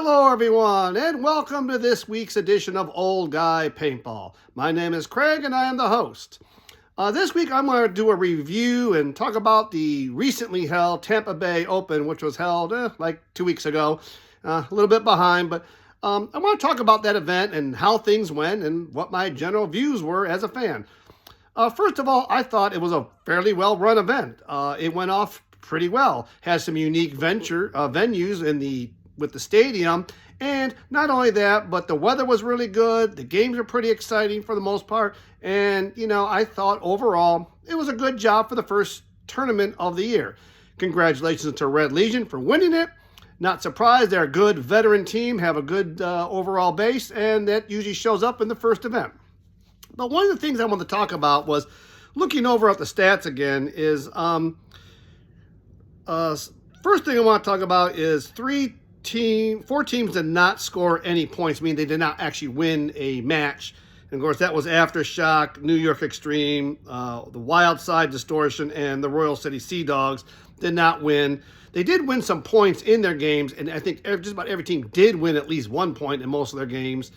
Hello, everyone, and welcome to this week's edition of Old Guy Paintball. My name is Craig, and I am the host. This week, I'm going to do a review and talk about the recently held Tampa Bay Open, which was held like 2 weeks ago. A little bit behind, but I want to talk about that event and how things went and what my general views were as a fan. First of all, I thought it was a fairly well-run event. It went off pretty well. Has some unique venues with the stadium, and not only that, but the weather was really good. The games were pretty exciting for the most part, and I thought overall it was a good job for the first tournament of the year. Congratulations to Red Legion for winning it. Not surprised, they're a good veteran team, have a good overall base, and that usually shows up in the first event. But one of the things I wanted to talk about was looking over at the stats again is first thing I want to talk about is four teams did not score any points. I mean, they did not actually win a match. And of course, that was Aftershock, New York Extreme, the Wild Side Distortion, and the Royal City Sea Dogs did not win. They did win some points in their games, and I think just about every team did win at least 1 point in most of their games,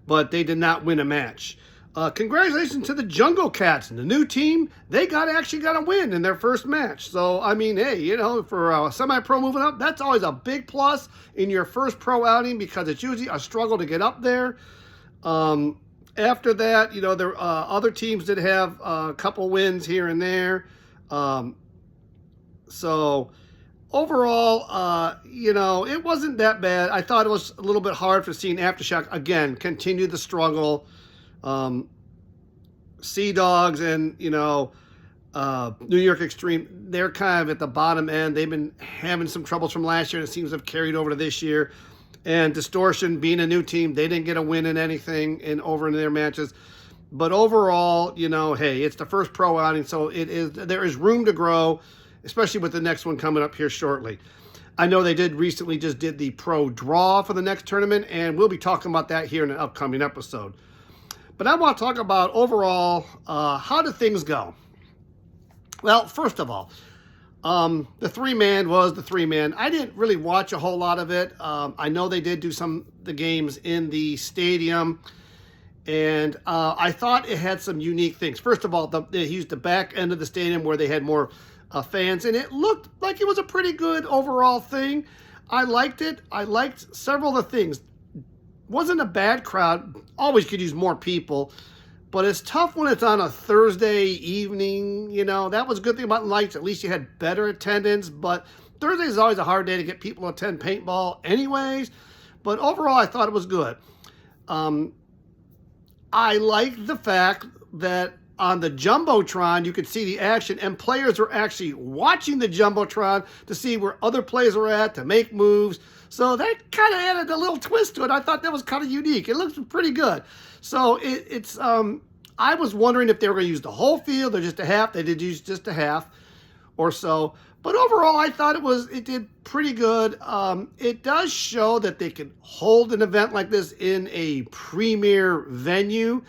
but they did not win a match. Congratulations to the Jungle Cats and the new team. They actually got a win in their first match. So, I mean, hey, for a semi-pro moving up, that's always a big plus in your first pro outing because it's usually a struggle to get up there. After that, there other teams did have a couple wins here and there. So, overall, it wasn't that bad. I thought it was a little bit hard for seeing Aftershock, again, continue the struggle. Sea Dogs and, New York Extreme, they're kind of at the bottom end. They've been having some troubles from last year, and it seems to have carried over to this year. And Distortion, being a new team, they didn't get a win in anything over in their matches. But overall, hey, it's the first pro outing, so there is room to grow, especially with the next one coming up here shortly. I know they just did the pro draw for the next tournament, and we'll be talking about that here in an upcoming episode. But I want to talk about overall, how did things go? Well, first of all, the three-man was the three-man. I didn't really watch a whole lot of it. I know they did do the games in the stadium, and I thought it had some unique things. First of all, they used the back end of the stadium where they had more fans, and it looked like it was a pretty good overall thing. I liked it. I liked several of the things. Wasn't a bad crowd. Always could use more people, but it's tough when it's on a Thursday evening. That was a good thing about lights. At least you had better attendance, but Thursday is always a hard day to get people to attend paintball anyways. But overall, I thought it was good. I liked the fact that on the Jumbotron, you could see the action, and players were actually watching the Jumbotron to see where other players were at, to make moves. So that kind of added a little twist to it. I thought that was kind of unique. It looks pretty good. So I was wondering if they were going to use the whole field or just a half. They did use just a half or so. But overall, I thought it did pretty good. It does show that they could hold an event like this in a premier venue.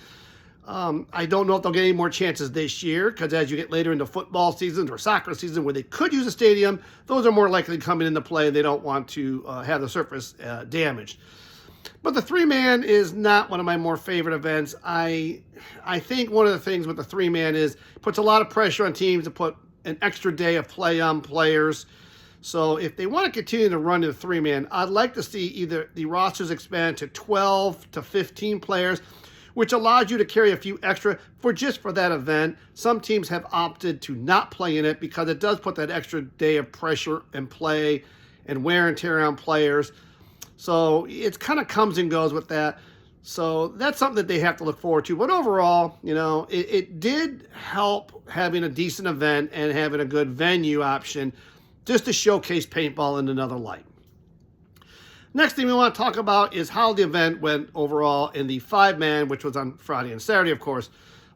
I don't know if they'll get any more chances this year because as you get later into football seasons or soccer season where they could use a stadium, those are more likely coming into play. They don't want to have the surface damaged. But the three-man is not one of my more favorite events. I think one of the things with the three-man is it puts a lot of pressure on teams to put an extra day of play on players. So if they want to continue to run the three-man, I'd like to see either the rosters expand to 12 to 15 players, which allows you to carry a few extra for that event. Some teams have opted to not play in it because it does put that extra day of pressure and play and wear and tear on players. So it kind of comes and goes with that. So that's something that they have to look forward to. But overall, it did help having a decent event and having a good venue option just to showcase paintball in another light. Next thing we want to talk about is how the event went overall in the 5-man, which was on Friday and Saturday, of course.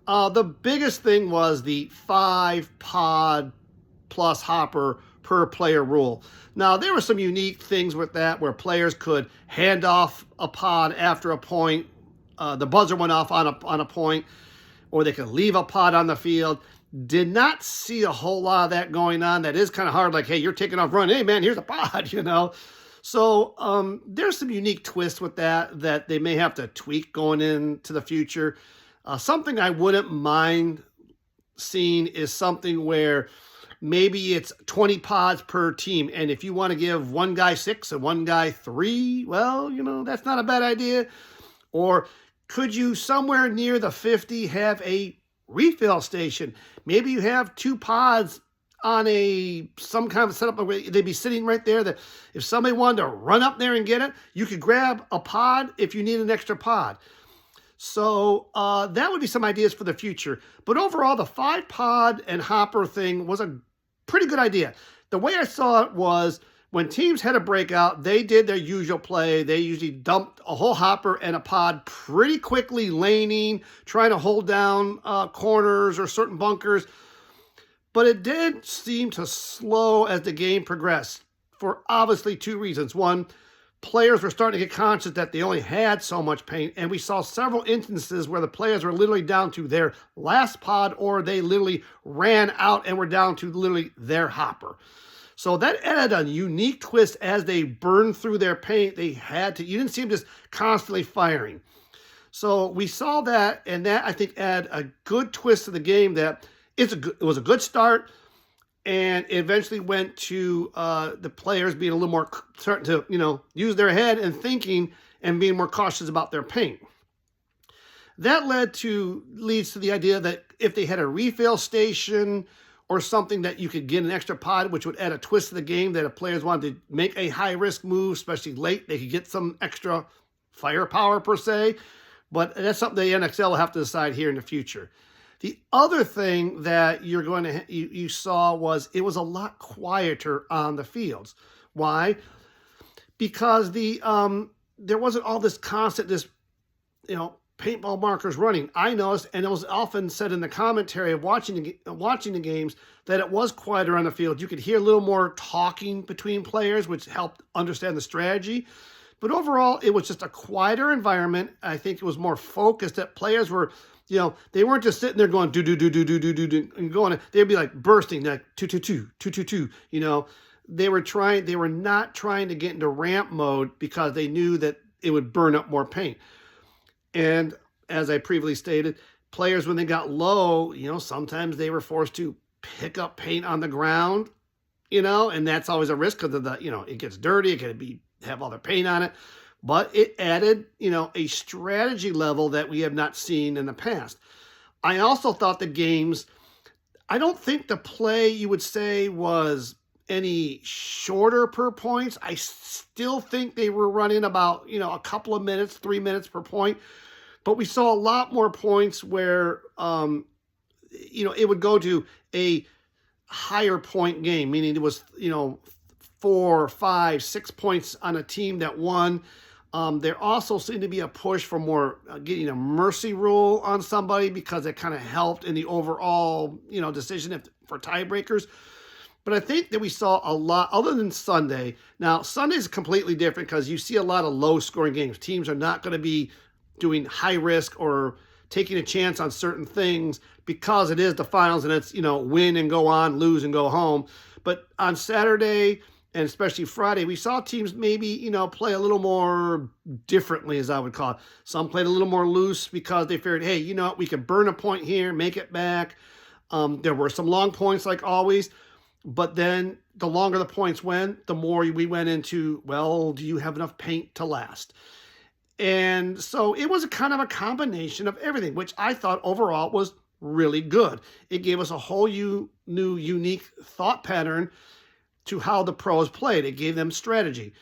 The biggest thing was the 5-pod plus hopper per player rule. Now, there were some unique things with that where players could hand off a pod after a point. The buzzer went off on a point, or they could leave a pod on the field. Did not see a whole lot of that going on. That is kind of hard. Like, hey, you're taking off running. Hey, man, here's a pod, So there's some unique twists with that they may have to tweak going into the future. Something I wouldn't mind seeing is something where maybe it's 20 pods per team. And if you want to give one guy 6 and one guy 3, well, that's not a bad idea. Or could you somewhere near the 50 have a refill station? Maybe you have 2 pods on some kind of setup where they'd be sitting right there that if somebody wanted to run up there and get it, you could grab a pod if you need an extra pod. So that would be some ideas for the future. But overall, the 5-pod and hopper thing was a pretty good idea. The way I saw it was when teams had a breakout, they did their usual play. They usually dumped a whole hopper and a pod pretty quickly, laning, trying to hold down corners or certain bunkers. But it did seem to slow as the game progressed for obviously 2 reasons. One, players were starting to get conscious that they only had so much paint, and we saw several instances where the players were literally down to their last pod, or they literally ran out and were down to literally their hopper. So that added a unique twist as they burned through their paint. You didn't see them just constantly firing. So we saw that, and that I think added a good twist to the game that it was a good start. And it eventually went to the players being a little more starting to, use their head and thinking and being more cautious about their paint. That leads to the idea that if they had a refill station or something that you could get an extra pod, which would add a twist to the game, that if players wanted to make a high-risk move, especially late, they could get some extra firepower per se. But that's something the NXL will have to decide here in the future. The other thing that you saw was it was a lot quieter on the fields. Why? Because there wasn't all this constant paintball markers running. I noticed, and it was often said in the commentary of watching the games, that it was quieter on the field. You could hear a little more talking between players, which helped understand the strategy. But overall, it was just a quieter environment. I think it was more focused, that players were, they weren't just sitting there going do do do do do do do do and going. They'd be like bursting, like 2-2-2, 2-2-2. They were not trying to get into ramp mode because they knew that it would burn up more paint. And as I previously stated, players when they got low, sometimes they were forced to pick up paint on the ground, and that's always a risk because of it gets dirty, it could have other paint on it. But it added, a strategy level that we have not seen in the past. I also thought the games, I don't think the play you would say was any shorter per points. I still think they were running about, a couple of minutes, 3 minutes per point. But we saw a lot more points where, it would go to a higher point game, meaning it was, 4, 5, 6 points on a team that won. There also seemed to be a push for more getting a mercy rule on somebody because it kind of helped in the overall, decision for tiebreakers. But I think that we saw a lot, other than Sunday. Now, Sunday is completely different because you see a lot of low-scoring games. Teams are not going to be doing high risk or taking a chance on certain things because it is the finals and it's, win and go on, lose and go home. But on Saturday and especially Friday, we saw teams maybe, play a little more differently, as I would call it. Some played a little more loose because they figured, hey, we can burn a point here, make it back. There were some long points like always, but then the longer the points went, the more we went into, well, do you have enough paint to last? And so it was a kind of a combination of everything, which I thought overall was really good. It gave us a whole new unique thought pattern to how the pros played. It gave them strategy.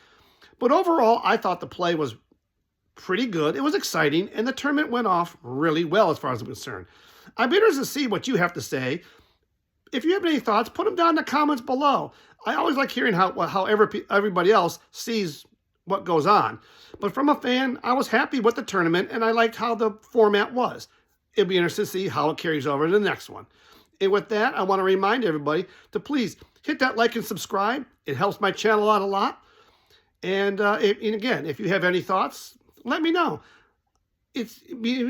But overall, I thought the play was pretty good. It was exciting, and the tournament went off really well as far as I'm concerned. I'm interested to see what you have to say. If you have any thoughts, put them down in the comments below. I always like hearing how everybody else sees what goes on. But from a fan, I was happy with the tournament, and I liked how the format was. It'll be interesting to see how it carries over to the next one. And with that, I want to remind everybody to please hit that like and subscribe. It helps my channel out a lot. And again, if you have any thoughts, let me know. We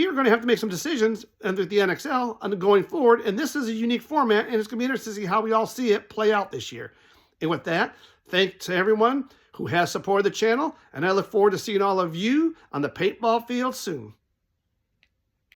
are going to have to make some decisions under the NXL on going forward. And this is a unique format, and it's going to be interesting to see how we all see it play out this year. And with that, Thanks to everyone who has supported the channel, and I look forward to seeing all of you on the paintball field soon.